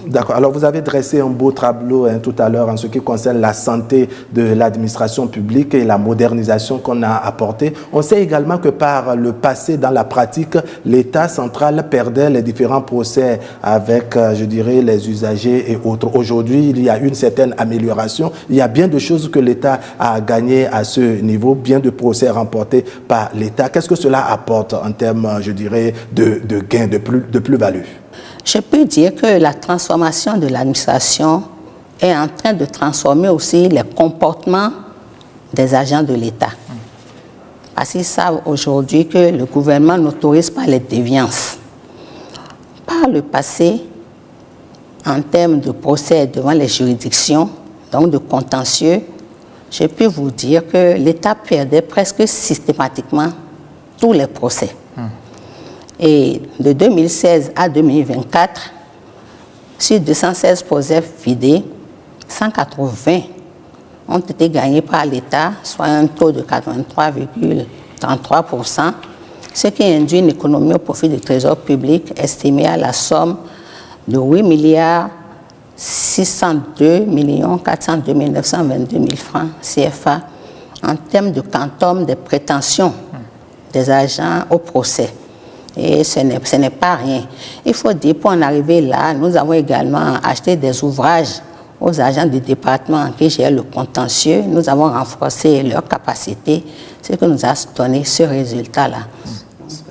D'accord. Alors, vous avez dressé un beau tableau tout à l'heure en ce qui concerne la santé de l'administration publique et la modernisation qu'on a apportée. On sait également que par le passé, dans la pratique, l'État central perdait les différents procès avec, je dirais, les usagers et autres. Aujourd'hui, il y a une certaine amélioration. Il y a bien de choses que l'État a gagnées à ce niveau, bien de procès remportés par l'État. Qu'est-ce que cela apporte en termes, je dirais, de gains, de plus-value? Je peux dire que la transformation de l'administration est en train de transformer aussi les comportements des agents de l'État. Parce qu'ils savent aujourd'hui que le gouvernement n'autorise pas les déviances. Par le passé, en termes de procès devant les juridictions, donc de contentieux, je peux vous dire que l'État perdait presque systématiquement tous les procès. Et de 2016 à 2024, sur 216 procès vidés, 180 ont été gagnés par l'État, soit un taux de 83,33%, ce qui induit une économie au profit du Trésor public estimée à la somme de 8,602,402,922 francs CFA en termes de quantum des prétentions des agents au procès. Et ce n'est pas rien. Il faut dire, pour en arriver là, nous avons également acheté des ouvrages aux agents du département qui gèrent le contentieux. Nous avons renforcé leur capacité, ce qui nous a donné ce résultat-là.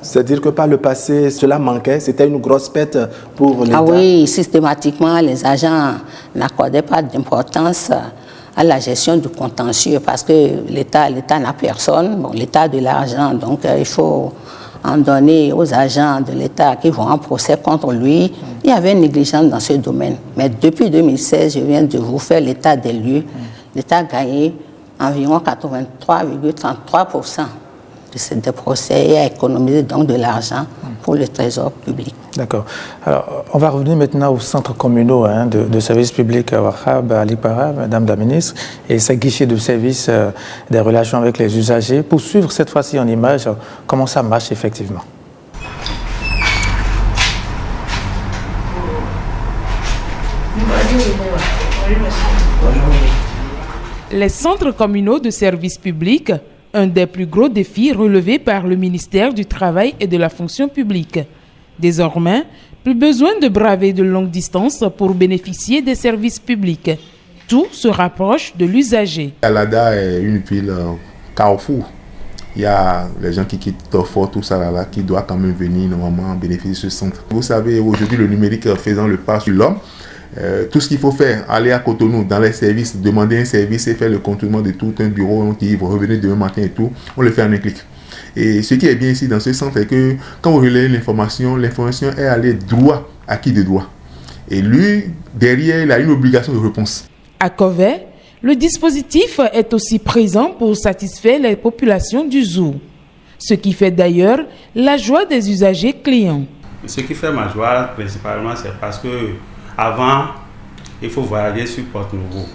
C'est-à-dire que par le passé, cela manquait, c'était une grosse perte pour l'État. Ah oui, systématiquement, les agents n'accordaient pas d'importance à la gestion du contentieux parce que l'État n'a personne. Bon, l'État a de l'argent, donc il faut en donner aux agents de l'État qui vont en procès contre lui. Il y avait une négligence dans ce domaine. Mais depuis 2016, je viens de vous faire l'état des lieux. L'État a gagné environ 83,33% de procès et a économisé donc de l'argent pour le Trésor public. D'accord. Alors, on va revenir maintenant aux centres communaux de services publics Wahab, Ali Para, Madame la Ministre, et ces guichets de service des relations avec les usagers, pour suivre cette fois-ci en images comment ça marche effectivement. Les centres communaux de services publics, un des plus gros défis relevés par le ministère du Travail et de la Fonction publique. Désormais, plus besoin de braver de longues distances pour bénéficier des services publics. Tout se rapproche de l'usager. Alada est une ville carrefour. Il y a les gens qui quittent Tofort, tout ça là, qui doivent quand même venir normalement bénéficier de ce centre. Vous savez, aujourd'hui, le numérique faisant le pas sur l'homme, tout ce qu'il faut faire, aller à Cotonou dans les services, demander un service et faire le contournement de tout un bureau, on dit vous revenez demain matin et tout, on le fait en un clic. Et ce qui est bien ici dans ce centre est que quand vous relayez l'information est allée droit à qui de droit. Et lui, derrière, il a une obligation de réponse. À Kovet, le dispositif est aussi présent pour satisfaire les populations du zoo. Ce qui fait d'ailleurs la joie des usagers clients. Ce qui fait ma joie principalement, c'est parce que avant, il faut voyager sur Porte-Nouveau.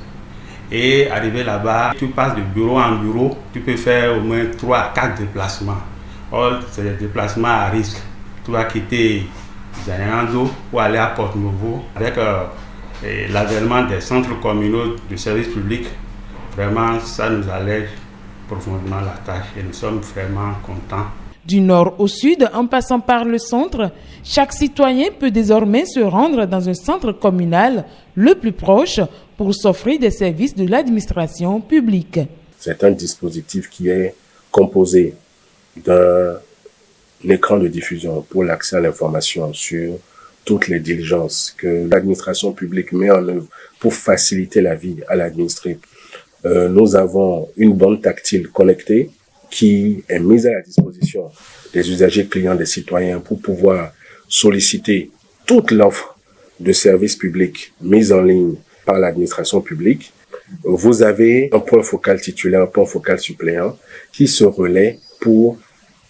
Et arriver là-bas, tu passes de bureau en bureau, tu peux faire au moins 3 à 4 déplacements. Or, c'est des déplacements à risque. Tu vas quitter Zayando pour aller à Porte-Nouveau. Avec l'avènement des centres communaux de services publics, vraiment, ça nous allège profondément la tâche et nous sommes vraiment contents. Du nord au sud, en passant par le centre, chaque citoyen peut désormais se rendre dans un centre communal le plus proche pour s'offrir des services de l'administration publique. C'est un dispositif qui est composé d'un écran de diffusion pour l'accès à l'information sur toutes les diligences que l'administration publique met en œuvre pour faciliter la vie à l'administré. Nous avons une bande tactile connectée qui est mise à la disposition des usagers clients, des citoyens pour pouvoir solliciter toute l'offre de services publics mise en ligne par l'administration publique. Vous avez un point focal titulaire, un point focal suppléant qui se relaie pour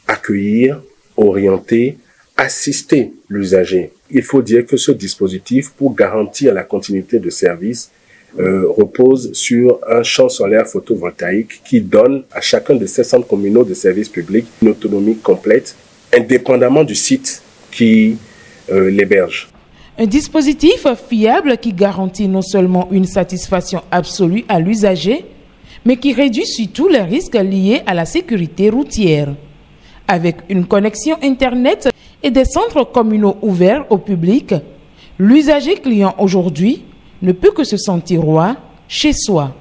accueillir, orienter, assister l'usager. Il faut dire que ce dispositif, pour garantir la continuité de service, repose sur un champ solaire photovoltaïque qui donne à chacun de ces centres communaux de services publics une autonomie complète, indépendamment du site qui l'héberge. Un dispositif fiable qui garantit non seulement une satisfaction absolue à l'usager, mais qui réduit surtout les risques liés à la sécurité routière. Avec une connexion Internet et des centres communaux ouverts au public, l'usager client aujourd'hui ne peut que se sentir roi chez soi.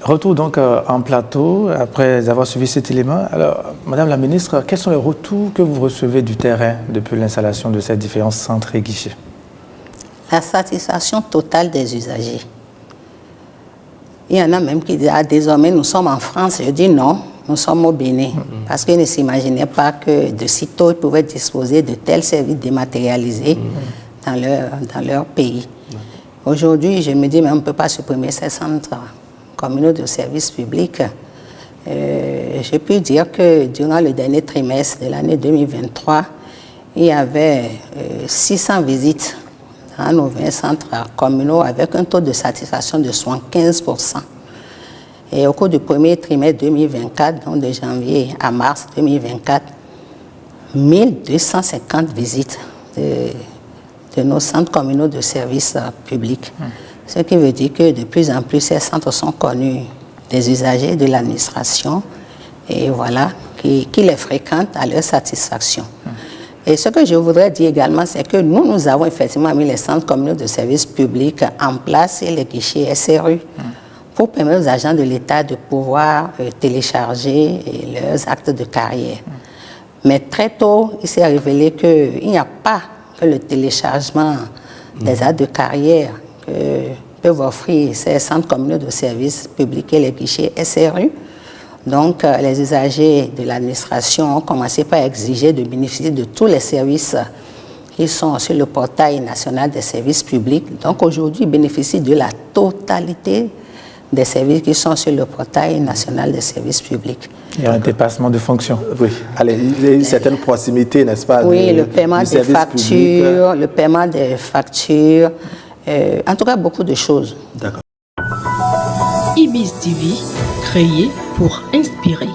Retour donc en plateau, après avoir suivi cet élément. Alors, Madame la Ministre, quels sont les retours que vous recevez du terrain depuis l'installation de ces différents centres et guichets? La satisfaction totale des usagers. Il y en a même qui disent, désormais nous sommes en France. Je dis non, nous sommes au Bénin. Parce qu'ils ne s'imaginaient pas que de sitôt ils pouvaient disposer de tels services dématérialisés dans leur pays. Aujourd'hui, je me dis, mais on ne peut pas supprimer ces centres communaux de services publics. Je peux dire que durant le dernier trimestre de l'année 2023, il y avait 600 visites dans nos 20 centres communaux avec un taux de satisfaction de 75%. Et au cours du premier trimestre 2024, donc de janvier à mars 2024, 1250 visites de nos centres communaux de services publics. Ce qui veut dire que de plus en plus, ces centres sont connus des usagers de l'administration et voilà, qui les fréquentent à leur satisfaction. Et ce que je voudrais dire également, c'est que nous avons effectivement mis les centres communaux de services publics en place et les guichets SRU pour permettre aux agents de l'État de pouvoir télécharger leurs actes de carrière. Mais très tôt, il s'est révélé qu'il n'y a pas que le téléchargement des actes de carrière que peuvent offrir ces centres communaux de services publics et les guichets SRU. Donc, les usagers de l'administration ont commencé par exiger de bénéficier de tous les services qui sont sur le portail national des services publics. Donc, aujourd'hui, ils bénéficient de la totalité des services qui sont sur le portail national des services publics. Il y a un dépassement de fonction. Oui, allez, il y a une certaine proximité, n'est-ce pas? Oui, le paiement des factures, le paiement des factures, en tout cas beaucoup de choses. D'accord. Ibis TV, créé pour inspirer.